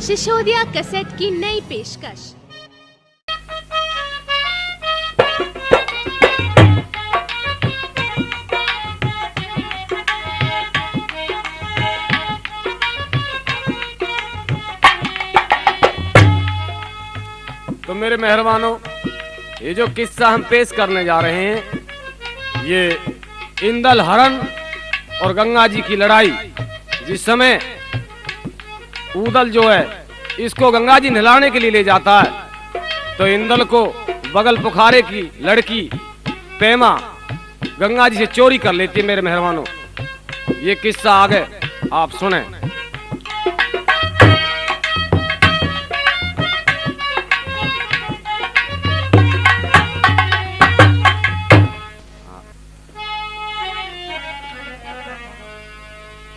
Sisodia cassette की नई पेशकश। तो मेरे मेहरबानों, ये जो किस्सा हम पेश करने जा रहे हैं, ये इंदल हरण और गंगा जी की लड़ाई। जिस समय ऊदल जो है इसको गंगा जी नहलाने के लिए ले जाता है, तो इंदल को बगल पुखारे की लड़की पेमा गंगा जी से चोरी कर लेती है। मेरे मेहरबानों, ये किस्सा आगे आप सुने।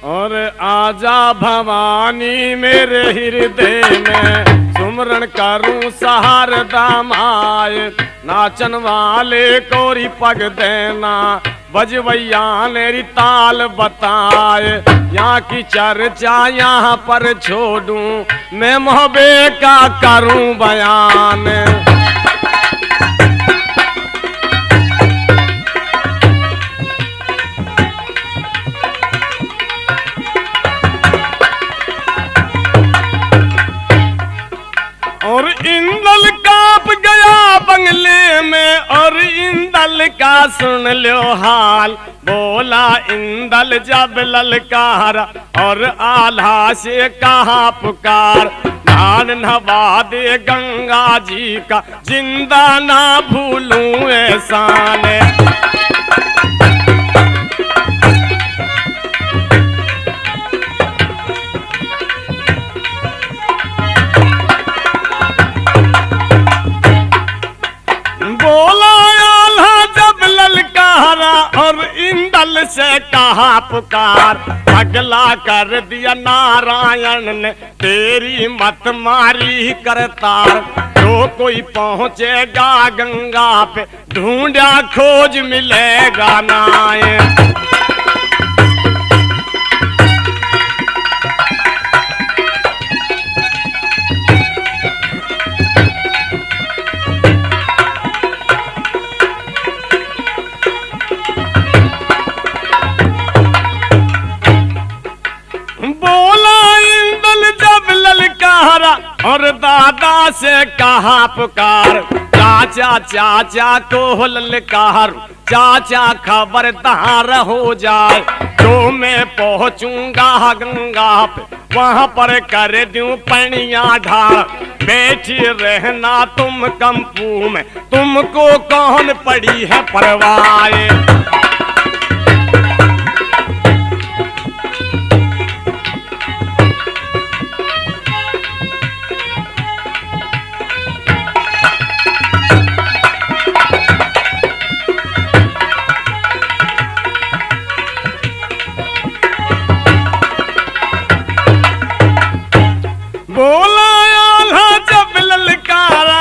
और आजा भवानी मेरे हृदय में सुमरण करूं सहारदा माए, नाचन वाले कोरी पग देना बजवैया मेरी ताल बताए। यहाँ की चर्चा यहाँ पर छोड़ूं मैं मोहब्बे का करूं बयान। और इंदल कांप गया बंगले में, और इंदल का सुन लो हाल। बोला इंदल जब ललकारा और आल्हा से कहा पुकार, नान नवा दे गंगा जी का जिंदा ना भूलूं एहसान। और इंदल से कहा पुकार, अगला कर दिया नारायण ने तेरी मत मारी करतार। जो कोई पहुंचेगा गंगा पे ढूंढा खोज मिलेगा नाय। और दादा से कहा पुकार, चाचा चाचा को ललकार, चाचा खबरदार हो जाए। तो मैं पहुंचूंगा गंगा पे वहां पर कर दूं पनिया ढाल। बैठी रहना तुम कंपू में, तुमको कौन पड़ी है परवाह। बोला आल्हा जब ललकारा,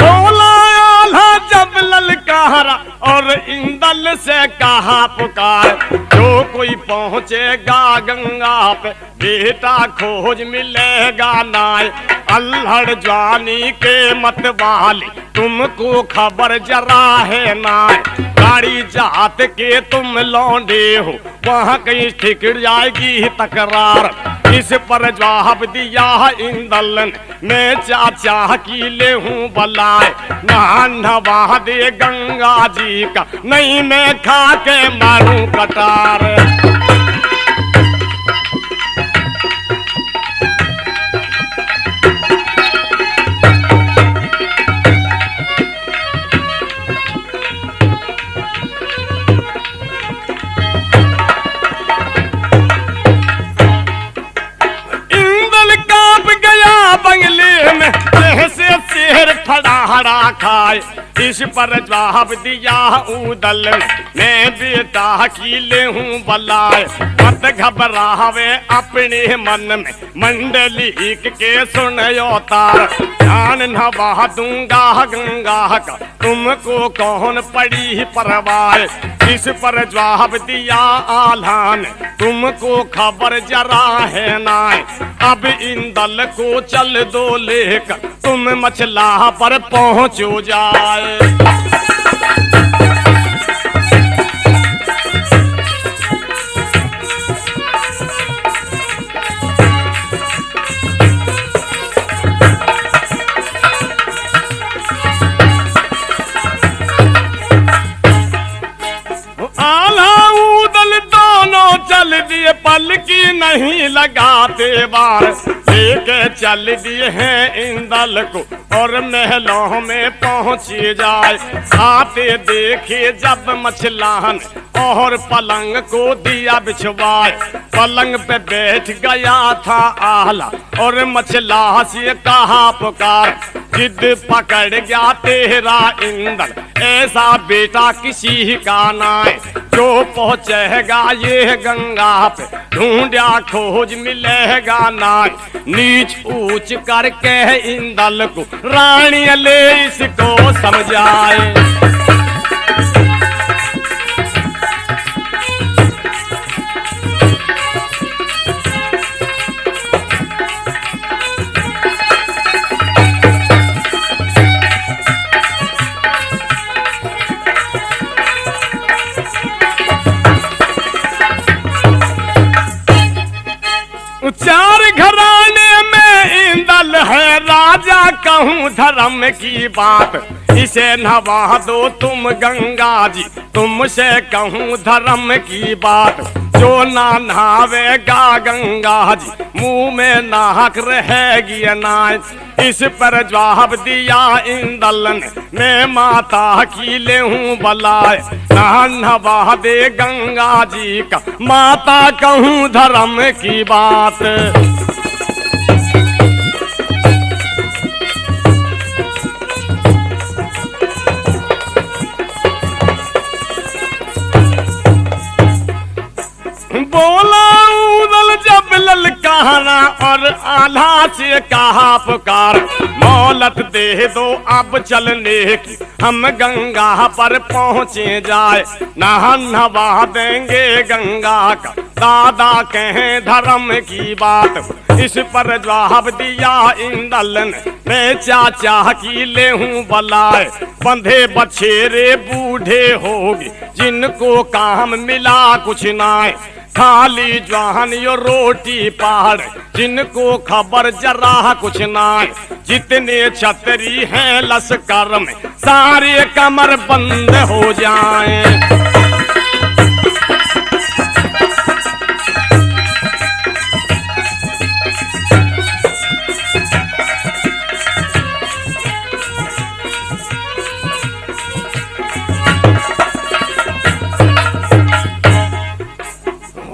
बोला आल्हा जब ललकारा, और इंदल से कहा पुकार। जो कोई पहुंचेगा गंगा पे बेटा खोज मिलेगा नाय। अल्हड़ जवानी के मत वाली तुमको खबर जरा है नाय। गाड़ी जात के तुम लौंडे हो वहाँ कहीं ठिक जाएगी तकरार। इस पर जवाब दिया इंदल ने, मैं चाचा की ले हूँ बलाए। नहा दे गंगा जी का नहीं मैं खा के मारूं कटार। बंगले में जैसे शेर फड़ाहड़ा खाए। इस पर जवाब दिया ऊदल ने, मैं बेटा की ले हूँ बलाए। मत घबरावे अपने मन में मंडली के सुनयो तार। ध्यान नवा दूंगा गंगा का तुमको कौन पड़ी परवाए। इस पर जवाब दिया आल्हा ने तुमको खबर जरा है नाय। अब इंदल को चल दो लेकर तुम मछला पर पहुंचो जाए। चल दिए पल की नहीं लगाते बार। लेके चल दिए हैं इंदल को और महलों में पहुंची जाए। आते देखे जब मछलान और पलंग को दिया बिछवाए। पलंग पे बैठ गया था आला और मछला से कहा पुकार। जिद पकड़ गया तेरा इंदल ऐसा बेटा किसी का नाय। जो पहुंचेगा ये गंगा पे ढूंढा खोज मिलेगा नाय। नीच ऊंच करके इंदल को रानी ले इसको समझाए। चार घराने में इंदल है राजा कहूँ धर्म की बात। इसे नवा दो तुम गंगा जी तुमसे कहूँ धर्म की बात। जो ना नहावेगा गंगा जी मुंह में नाहक रहेगी अनाज। इस पर जवाब दिया इंदल ने मैं माता की ले हूँ बलाए। नहा दे गंगा जी का माता कहूँ धर्म की बात। बोला उदल जब ललकारा और आल्हा से कहा पुकार। मोहलत दे दो अब चलने की हम गंगा पर पहुँचे जाए। नहा देंगे गंगा का दादा कहें धर्म की बात। इस पर जवाब दिया इंदल ने मैं चाचा की ले हूँ बलाए। बंधे बछेरे बूढ़े होगी जिनको काम मिला कुछ नाय। खाली जवान यो रोटी पहाड़ जिनको खबर जरा कुछ नाय। जितने छतरी हैं लश्कर में सारे कमर बंद हो जाएं।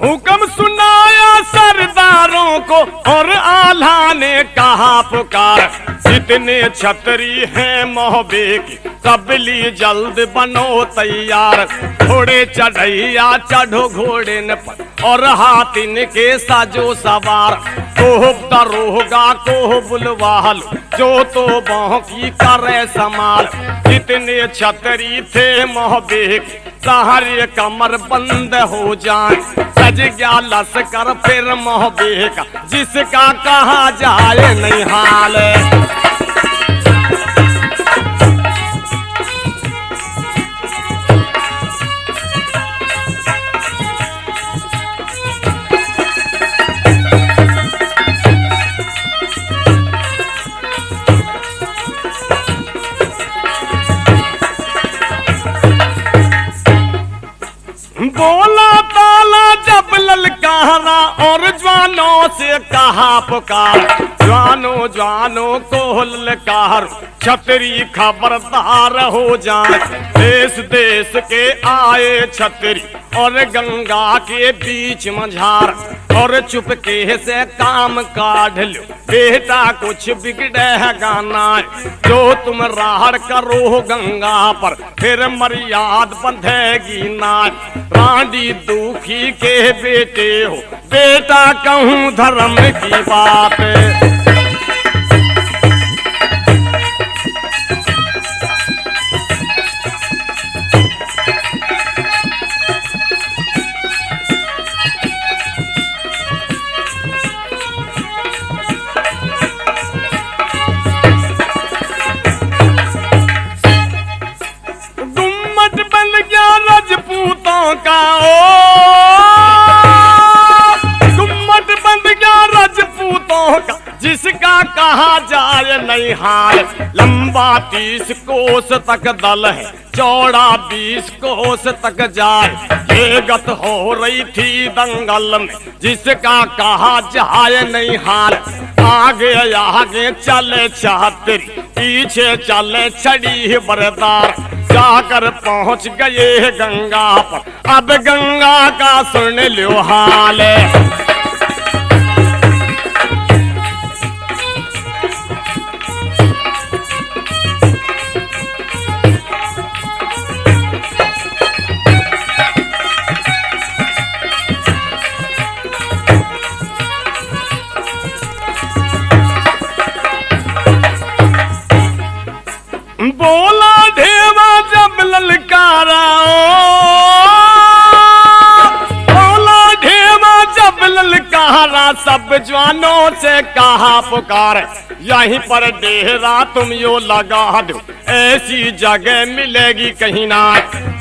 हुक्म सुनाया सरदारों को और आल्हा ने कहा पुकार। जितने छतरी हैं मोहबे की सब ली जल्द बनो तैयार। घोड़े चढ़ैया चढ़ो घोड़े न पर और हाथिन के साजो सवार। कोह दरोगा कोह बुलवाल जो तो बाहों की करे समाल। जितने छतरी थे मोहबे की सारे कमर बंद हो जाए। सज गया लश्कर फिर मोहबे का जिसका कहा जाए नहीं हाल। बोला ताला जब ललकारा और जवानों से कहा पुकार। जानो जानो को ललकार, छतरी खबरदार हो जाए। देश देश के आए छतरी और गंगा के बीच मझार, और चुपके से काम काढ़ लो बेटा कुछ बिगड़ेगा ना। जो तुम राहड़ करो गंगा पर फिर मर्याद बंधेगी ना। रानी दुखी के बेटे हो बेटा कहूँ धर्म की बात। राजपूतों का गुम्मट बंद गया राजपूतों का, जिसका कहा जाए नहीं हाल। लंबा 30 कोस तक दल है, चौड़ा 20 कोस तक जाए। ये गत हो रही थी दंगल में, जिसका कहा जाए नहीं हाल। आगे आगे चले छात्री, पीछे चले छड़ी बरदार। जाकर पहुंच गए गंगा पर, अब गंगा का सुन लो हाल। बोला ढेवा जब ललकारा, बोला ढेवा जब ललकारा, सब जवानों से कहा पुकार। यहीं पर डेरा तुम यो लगा दो, ऐसी जगह मिलेगी कहीं ना।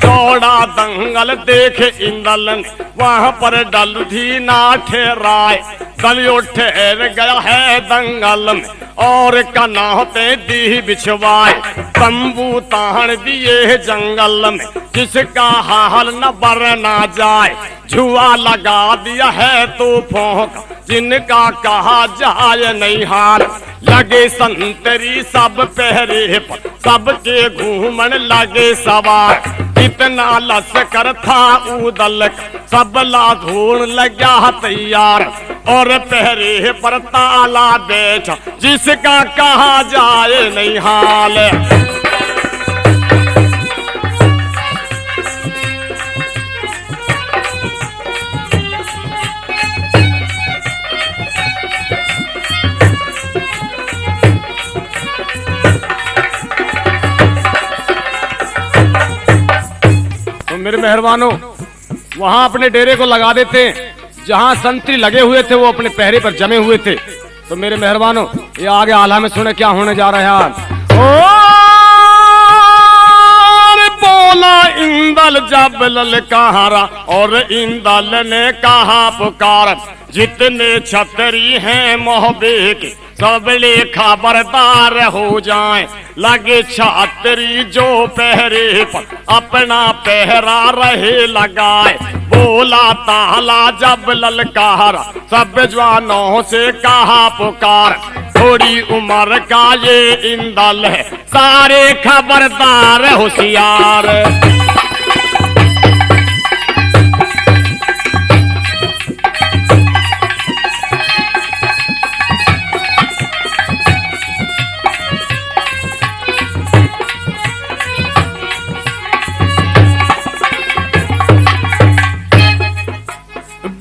चौड़ा दंगल देखे इंदल ने, वहाँ पर डल भी ना ठहराए। दलियो ठहर गया है दंगल में, और कनाते दी बिछवाए। तंबू तान दिए जंगल में, जिसका हाल न बर ना जाए। जुआ लगा दिया है तूफों का, जिनका कहा जाए नहीं हाल। लगे संतरी सब पहरे पर, सबके घूमन लगे सवार। इतना लश्कर था उदल का, सबला ढूंढ लगा तैयार। और पहरे पर ताला बैठा, जिसका कहा जाए नहीं हाल। तो मेरे मेहरबानों, वहां अपने डेरे को लगा देते। जहां संतरी लगे हुए थे वो अपने पहरे पर जमे हुए थे। तो मेरे मेहरबानों, ये आगे आला में सुने क्या होने जा रहा है। बोला इंदल जब ललकारा, और इंदल ने कहा पुकार। जितने छतरी हैं मोहबे के, सबले खबरदार हो जाएं। लगे छतरी जो पहरे पर, अपना पहरा रहे लगाए। बोला ताला जब ललकारा, सब जवानों से कहा पुकार। थोड़ी उम्र का ये इंदल है, सारे खबरदार होशियार।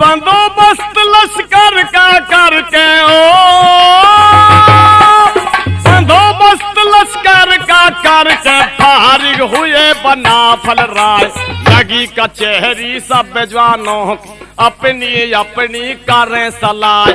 बंदोबस्त लश्कर का करके बंदोबस्त लश्कर का करके फारिग हुए बना फल राय। लगी कचहरी सब जवानों की, अपनी अपनी करें सलाह।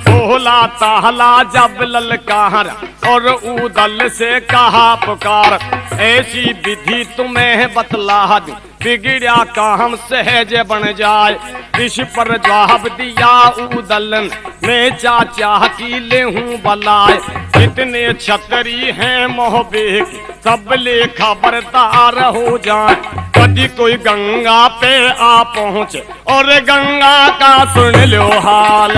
बोला ताला जब ललकारा, और उदल से कहा पुकार। ऐसी विधि तुम्हें बतला दूं, बिगड़ा काम सहज बन जाए। इस पर जवाब दिया उदलन, मैं चाचा की ले हूँ बलाए। कितने छतरी हैं मोहबे की, सब ले खबरदार हो जाए। कभी कोई गंगा पे आ पहुँचे, और गंगा का सुन लो हाल।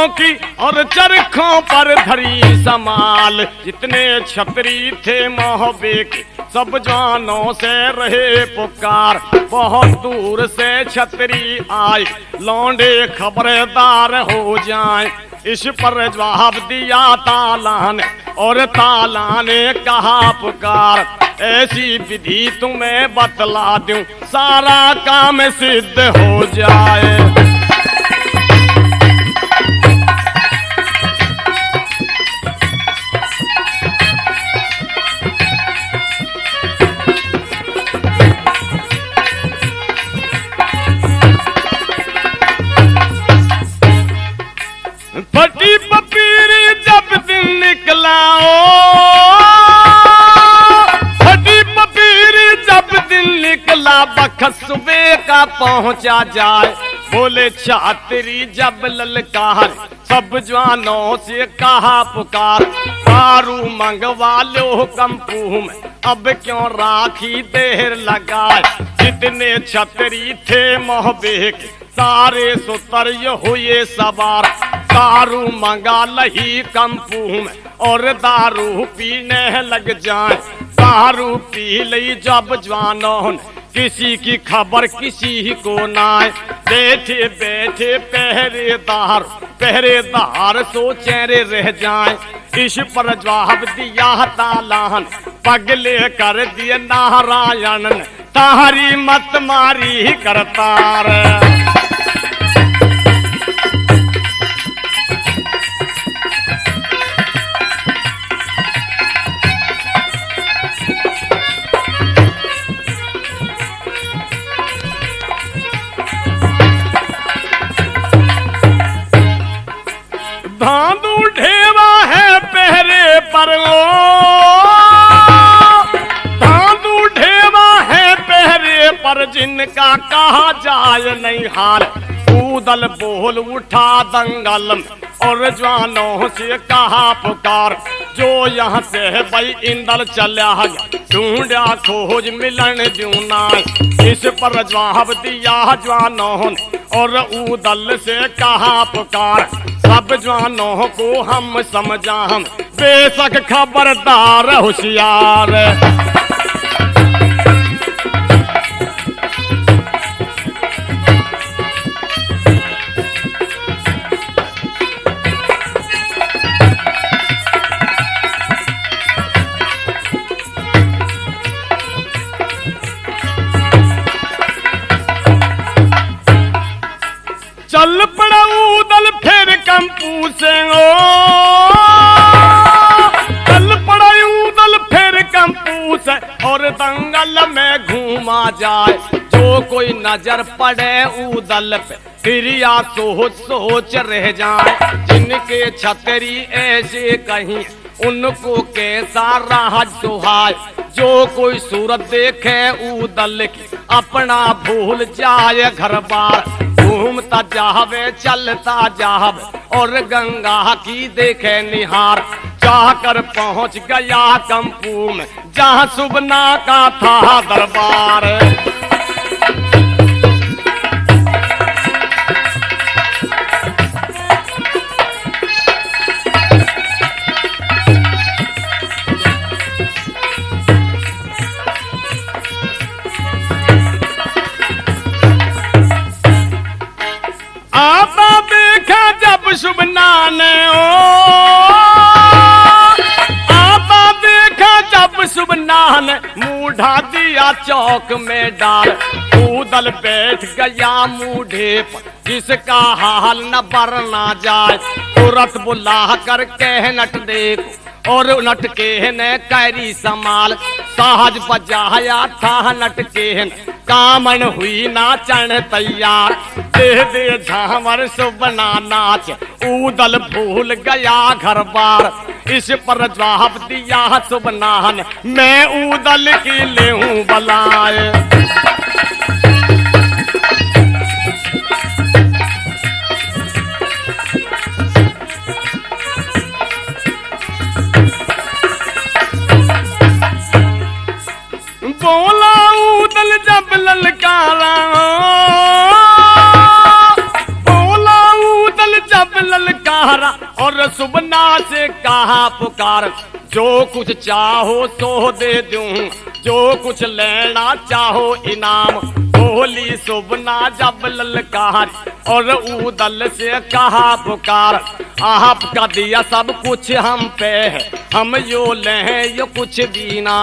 छतरों की और चरखों पर धरी समाल। जितने छतरी थे मोहबे के सब जवानों से रहे पुकार। बहुत दूर से छतरी आए लौंडे खबरदार हो जाएं। इस पर जवाब दिया ताला ने और ताला ने कहा पुकार। ऐसी विधि तुम्हें बतला दूं सारा काम सिद्ध हो जाए। फटी पपीरी जब दिन निकला फटी पपीरी जब दिन निकला बखत सुबह का पहुंचा जाए। बोले छात्री जब ललकार सब जवानों से कहा पुकार। दारू मंगवा लो कंपू में अब क्यों राखी देर लगाए। जितने छतरी थे मोहबे के सारे सुतर हुए सवार। दारू मंगा लही कंपू में और दारू पीने लग जाए। दारू पी लई जब जवानों ने किसी की खबर किसी को नाए। बैठे बैठे पहरेदार सोचे रे रह जाए। इस पर जवाब दिया तालान पगले कर दिए नारायण ने तारी मत मारी करतार। धांधू ढेवा है पहरे पर धांधू ढेवा है पहरे पर जिनका कहा जाए नहीं हाल। ऊदल बोल उठा दंगल में और जवानों से कहा पुकार। जो यहाँ से भाई इंदल चला ढूंढा खोज मिलन जूना। इस पर जवाब दिया जवानों ने और ऊदल से कहा पुकार। सब जवानों को हम समझा हम बेशक खबरदार होशियार। चल पड़ा ऊदल फिर कंपू से चल पड़ा ऊदल फिर कंपू से और दंगल में घूमा जाए। जो कोई नजर पड़े ऊदल पे फिर या सोच सोच रह जाए। जिनके छतरी ऐसे कहीं उनको कैसा राहत सुहाय। जो कोई सूरत देखे ऊदल की अपना भूल जाए घर बार। घूमता जावे चलता जावे और गंगा की देखे निहार। जाकर पहुंच गया कंपू में जहाँ सुबना का था दरबार। आता देखा जब सुबना ने आता देखा जब सुबना ने मूढ़ा दिया चौक में डाल। ऊदल बैठ गया मूढ़े पर जिसका हाल न बरना जाए। तुरंत बुला कर कह नट देखो और नटके ने कैरी संभाल। सहज बजाया था नटके कामन हुई नाचन तैयार। दे दे झामर सुबना नाच ऊदल भूल गया घर बार। इस पर जवाब दिया सुबना ने मैं ऊदल की लेहूं बलाए। बोला ऊदल जब ललकारा बोला ऊदल जब ललकारा और सुबना से कहा पुकार, जो कुछ चाहो सो दे दूं, जो कुछ लेना चाहो इनाम। बोली सुबना जब ललकार और उदल से कहा पुकार, आपका दिया सब कुछ हम पे है, हम यो लें यो कुछ भी ना।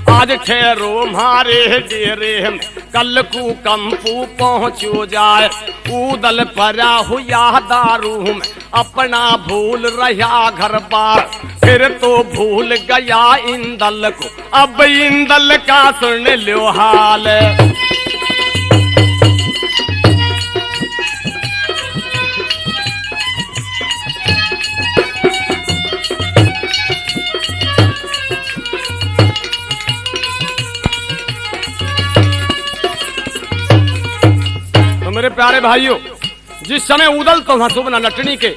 आज ठहरो मारे डेरे में, कल को कंपू पहुँचो जाए। उदल परा हुआ दारू में, अपना भूल रहा घर बार, फिर तो भूल गया इंदल को, अब इंदल का सुन लो हाल। मेरे प्यारे भाइयों, जिस समय उदल तो सुबना नटनी के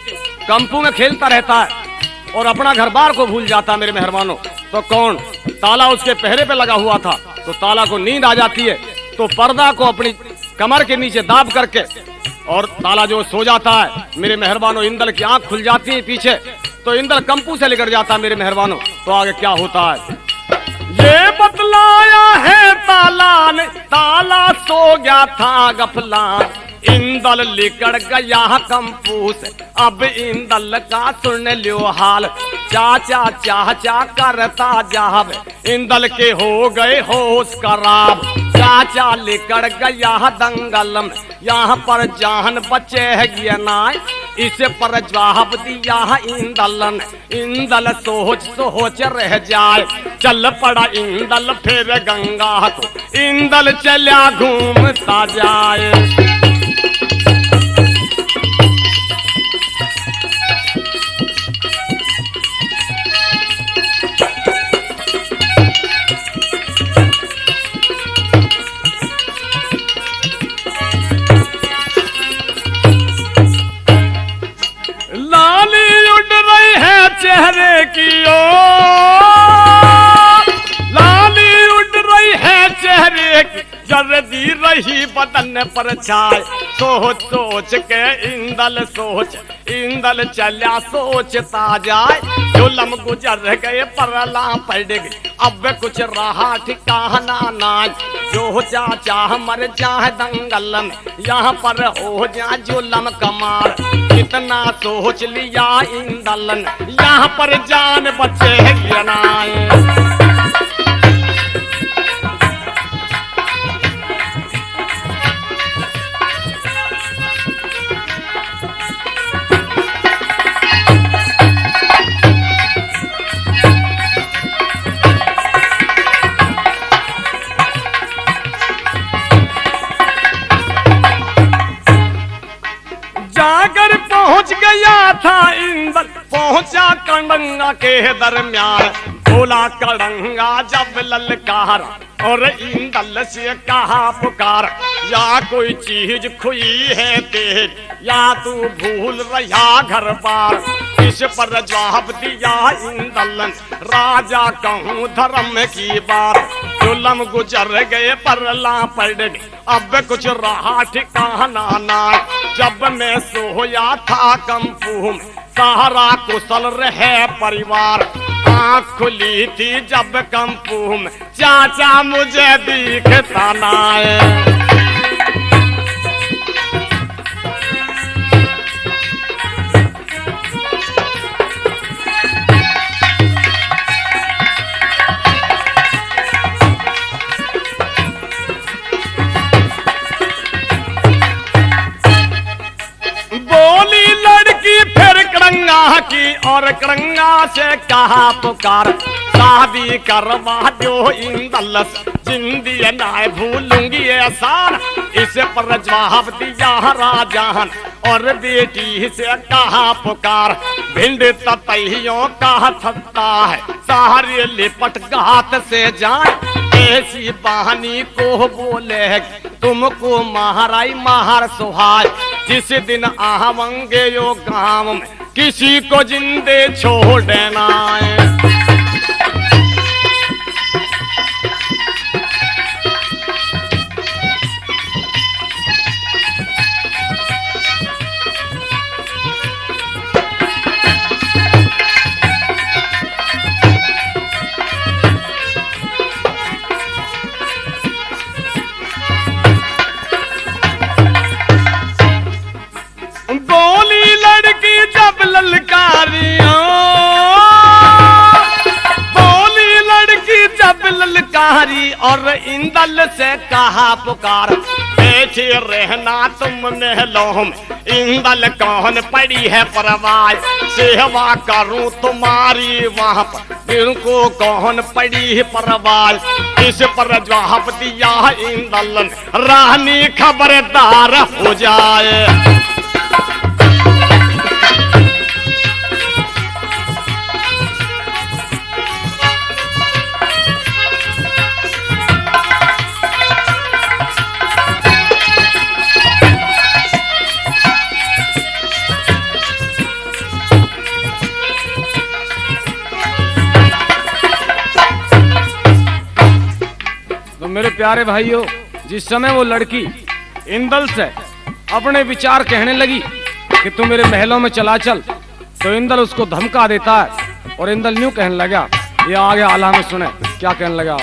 कंपू में खेलता रहता है और अपना घर बार को भूल जाता है मेरे मेहरबानों, तो कौन ताला उसके पहरे पे लगा हुआ था, तो ताला को नींद आ जाती है, तो पर्दा को अपनी कमर के नीचे दाब करके और ताला जो सो जाता है मेरे मेहरबानों, इंदल की आंख खुल जाती है पीछे, तो इंदल कंपू से लेकर जाता है मेरे मेहरबानों। तो आगे क्या होता है ये बतलाया है ताला ने, ताला सो गया था गफलान, इंदल लिकड़ गया कंपू से, अब इंदल का सुन लो हाल। चाचा चाचा करता जाब, इंदल के हो गए होश खराब, चाचा लिकड़ गया दंगल में, यहाँ पर जान बचे है गियनाय, इस पर जवाब दिया इंदल ने। इंदल सोच सोच रह जाए, चल पड़ा इंदल फिर गंगा को, इंदल चला घूमता जाए। चेहरे की ओर लाली उड़ रही है चेहरे की, जर्दी रही बदन पर छाए, सोच सोच के इंदल सोच, इंदल चला सोचता जाए। जुलम गुजर गए परला पड़ गई, अब कुछ रहा ठिकाना ना, जो चाचा मर जाए दंगल में, यहाँ पर हो जा जुलम कमार, कितना सोच लिया इंदल ने, यहाँ पर जान बचे गिनाए। जागर पहुंच गया था इंदल, पहुंचा कड़ंगा के दरमियान, बोला कड़ंगा जब ललकार और इंदल से कहा पुकार, या कोई चीज खुई है तेरी, या तू भूल रहा घर बार। इस पर जवाब दिया इंदल, राजा कहूँ धर्म की बात, जुलम गुजर गए परला पड़ गए, अब कुछ रहा ठिकाना ना। जब मैं सोया था कंपू में, सहारा कुशल रहे परिवार, आँख खुली थी जब कंपू में, चाचा मुझे दिखता ना है। की और करंगा से कहा पुकार, शादी करवा दो इंदल से, जिंदगी ना भूलूंगी एहसान। इस पर जवाब दिया राजान और बेटी से कहा पुकार, भिंड ततैयों का थकता है, सारे लिपट घात से जाए। ऐसी बहानी को बोले तुमको महाराई महार सुहाय, जिस दिन आवेंगे यो गाँव में, किसी को जिंदे छोड़ देना है। ललकारी और इंदल से कहा पुकार, बैठे रहना तुम महलों में, इंदल कौन पड़ी है परवाह, सेवा करूं तुम्हारी वहां पर, इनको कौन पड़ी है परवाह। इस पर जवाब दिया इंदल ने, रानी खबरदार हो जाए। मेरे प्यारे भाइयों, जिस समय वो लड़की इंदल से अपने विचार कहने लगी कि तू मेरे महलों में चला चल, तो इंदल उसको धमका देता है और इंदल यूं कहने लगा, ये आगे आला में सुने क्या कहने लगा।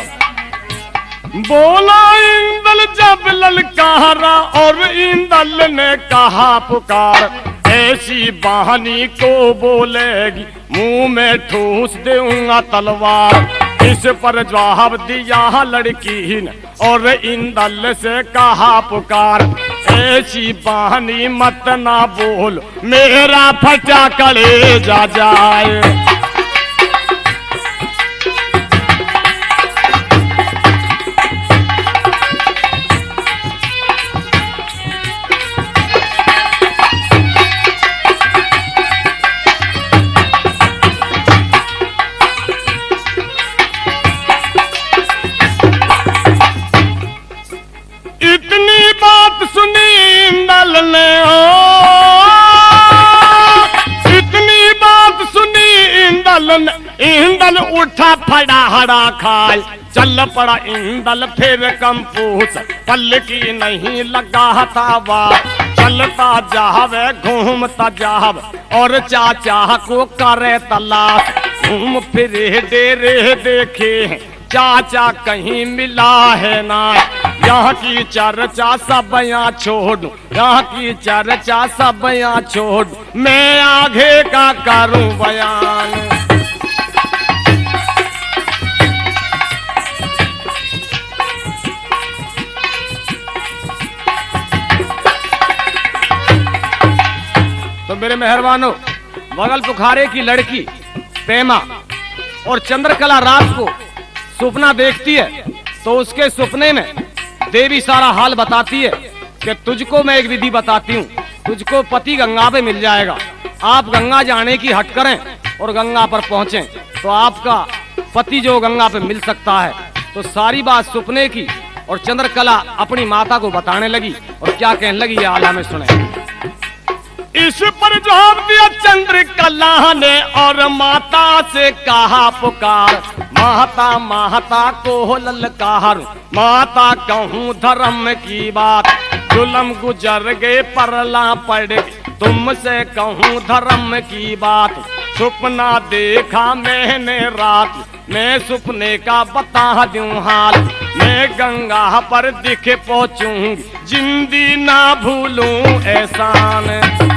बोला इंदल जब ललकारा और इंदल ने कहा पुकार, ऐसी बहानी को बोलेगी मुंह में ठूस दूंगा तलवार। इस पर जवाब दिया लड़की ने और इंदल से कहा पुकार, ऐसी बहानी मत ना बोल मेरा फटा कलेजा जाए। इतनी बात सुनी इंदल ने, इतनी बात सुनी इंदल ने, इंदल उठा फड़ाहड़ा खाए, चल पड़ा इंदल फिर कंपूस, पल की नहीं लगा था वार, चलता जावे घूमता जावे और चाचा को करे तलाश, घूम फिरे डेरे देखे चाचा कहीं मिला है ना, यहाँ की चर्चा सब यहाँ छोड़, यहाँ की चर्चा सब यहाँ छोड़, मैं आगे का करूं बयान। तो मेरे मेहरबानों, बगल पुखारे की लड़की प्रेमा और चंद्रकला रात को सपना देखती है, तो उसके सपने में देवी सारा हाल बताती है कि तुझको मैं एक विधि बताती हूँ, तुझको पति गंगा पे मिल जाएगा, आप गंगा जाने की हट करें और गंगा पर पहुंचें तो आपका पति जो गंगा पे मिल सकता है। तो सारी बात सपने की और चंद्रकला अपनी माता को बताने लगी और क्या कहने लगी, ये आला में सुने। इस पर जवाब दिया चंद्रकला ने और माता से कहा पुकार, माता माता को ललकार, माता कहूँ धर्म की बात, जुल्म गुजर गए परला पड़ गए, तुमसे कहूँ धर्म की बात, सपना देखा मैंने रात, मैं सपने का बता दूं हाल, मैं गंगा पर दिखे पहुँचूंगी, जिंदगी ना भूलूं एहसान।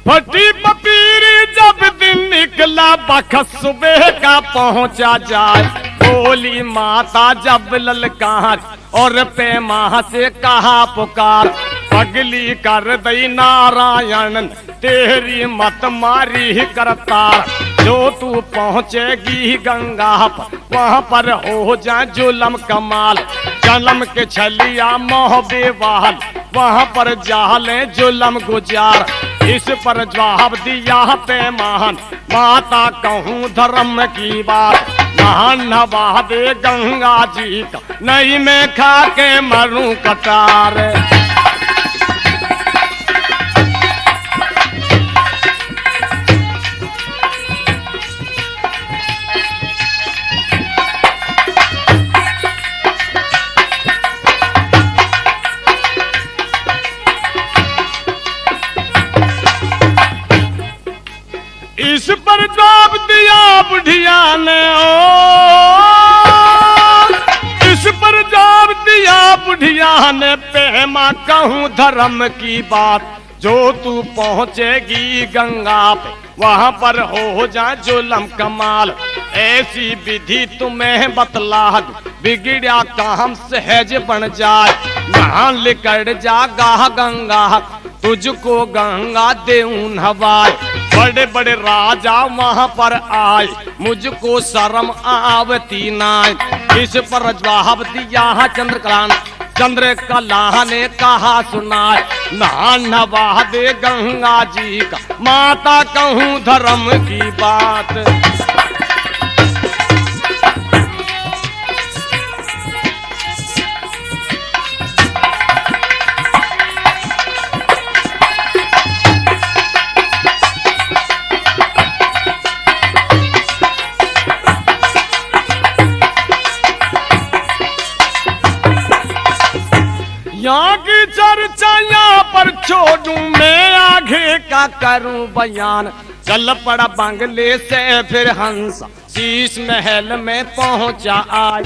फटी पपीरी जब दिन निकला बखत सुबह का पहुंचा जाए, बोली माता जब ललकार और प्रेमा से कहा पुकार, पगली कर दई नारायण तेरी मत मारी करतार, जो तू पहुंचेगी गंगा पर वहां पर हो जाए जुल्म कमाल, जन्म के छलिया मोह बेवाल वहां पर जाले जुल्म गुजार। इस पर जवाब दिया पैमान, माता कहूँ धर्म की बात, नहान नवा दे गंगा जी का, नहीं मैं खा के मरूं कतार। इस पर जवाब दिया बुढ़िया ने, इस पर जवाब दिया बुढ़िया ने, पेमा कहूँ धर्म की बात, जो तू पहुँचेगी गंगा पे वहां पर हो जाए जुल्म कमाल। ऐसी विधि तुम्हें बतला दूं, बिगड़िया काम सहज बन जाए। यहाँ लिकड़ जागा गंगा, तुझको गंगा देऊं नवाए। बड़े बड़े राजा वहां पर आए, मुझको शर्म आवती नाय। इस पर जवाब दिया चंद्रकला ने कहा सुनाए, नहा दे गंगा जी का, माता कहूँ धर्म की बात। यहाँ की चर्चा यहाँ पर छोड़ूं, मैं आगे का करूं बयान। चल पड़ा बंगले से फिर हंसा, शीश महल में पहुंचा आज।